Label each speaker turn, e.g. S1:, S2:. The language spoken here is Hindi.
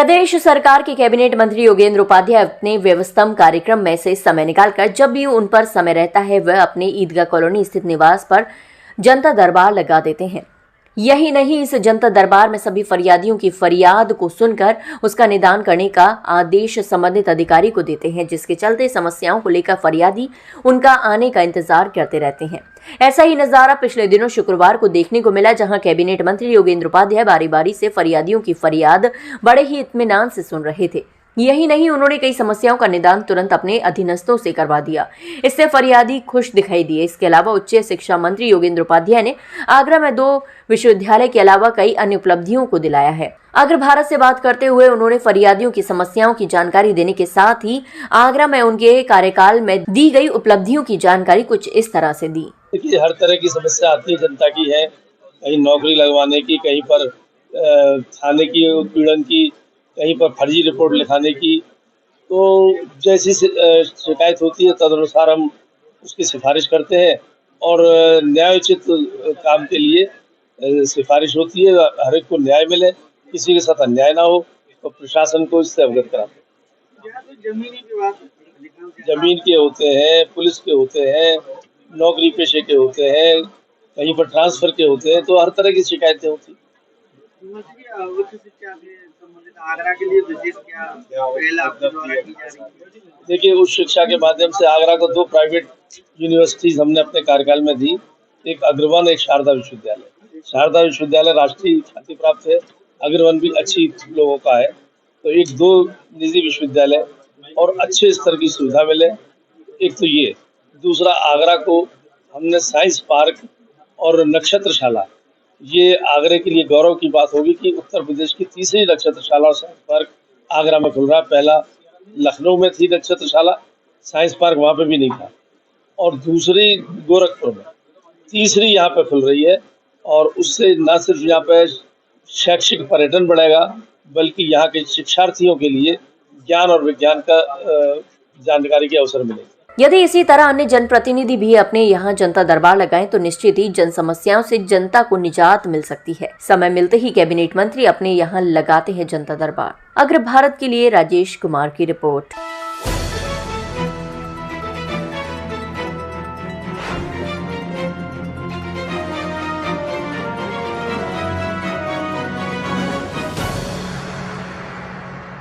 S1: प्रदेश सरकार के कैबिनेट मंत्री योगेंद्र उपाध्याय अपने व्यवस्थम कार्यक्रम में से समय निकालकर जब भी उन पर समय रहता है वह अपने ईदगाह कॉलोनी स्थित निवास पर जनता दरबार लगा देते हैं। यही नहीं, इस जनता दरबार में सभी फरियादियों की फरियाद को सुनकर उसका निदान करने का आदेश संबंधित अधिकारी को देते हैं, जिसके चलते समस्याओं को लेकर फरियादी उनका आने का इंतजार करते रहते हैं। ऐसा ही नजारा पिछले दिनों शुक्रवार को देखने को मिला, जहां कैबिनेट मंत्री योगेंद्र उपाध्याय बारी बारी से फरियादियों की फरियाद बड़े ही इत्मीनान से सुन रहे थे। यही नहीं, उन्होंने कई समस्याओं का निदान तुरंत अपने अधीनस्थों से करवा दिया। इससे फरियादी खुश दिखाई दिए। इसके अलावा उच्च शिक्षा मंत्री योगेंद्र उपाध्याय ने आगरा में 2 विश्वविद्यालय के अलावा कई अन्य उपलब्धियों को दिलाया है। अग्र भारत से बात करते हुए उन्होंने फरियादियों की समस्याओं की जानकारी देने के साथ ही आगरा में उनके कार्यकाल में दी गई उपलब्धियों की जानकारी कुछ इस तरह से दी।
S2: देखिए, हर तरह की समस्या आती है जनता की है, कहीं नौकरी लगवाने की, कहीं पर थाने की उत्पीड़न की, कहीं पर फर्जी रिपोर्ट लिखाने की। तो जैसी शिकायत होती है तदनुसार हम उसकी सिफारिश करते हैं और न्यायोचित काम के लिए सिफारिश होती है, हर एक को न्याय मिले, किसी के साथ अन्याय ना हो, तो प्रशासन को इससे अवगत कराते हैं। जमीन के होते हैं, पुलिस के होते हैं, नौकरी पेशे के होते हैं, कहीं पर ट्रांसफर के होते हैं, तो हर तरह की शिकायतें होती।
S3: आगरा के लिए विशेष क्या पहल आपके द्वारा की जा रही है?
S2: देखिए, उच्च शिक्षा के माध्यम से आगरा को 2 प्राइवेट यूनिवर्सिटीज हमने अपने कार्यकाल में दी, एक अग्रवन, एक शारदा विश्वविद्यालय। शारदा विश्वविद्यालय राष्ट्रीय ख्याति प्राप्त है, अग्रवन भी अच्छी लोगों का है, तो 1-2 निजी विश्वविद्यालय और अच्छे स्तर की सुविधा मिले, एक तो ये। दूसरा, आगरा को हमने साइंस पार्क और नक्षत्रशाला, ये आगरे के लिए गौरव की बात होगी कि उत्तर प्रदेश की तीसरी नक्षत्रशाला और साइंस पार्क आगरा में खुल रहा है। पहला लखनऊ में थी नक्षत्रशाला, साइंस पार्क वहाँ पे भी नहीं था, और दूसरी गोरखपुर में, तीसरी यहाँ पे खुल रही है। और उससे न सिर्फ यहाँ पे शैक्षिक पर्यटन बढ़ेगा, बल्कि यहाँ के शिक्षार्थियों के लिए ज्ञान और विज्ञान का जानकारी के अवसर मिलेगा।
S1: यदि इसी तरह अन्य जनप्रतिनिधि भी अपने यहाँ जनता दरबार लगाएं तो निश्चित ही जन समस्याओं से जनता को निजात मिल सकती है। समय मिलते ही कैबिनेट मंत्री अपने यहाँ लगाते हैं जनता दरबार। अग्र भारत के लिए राजेश कुमार की रिपोर्ट।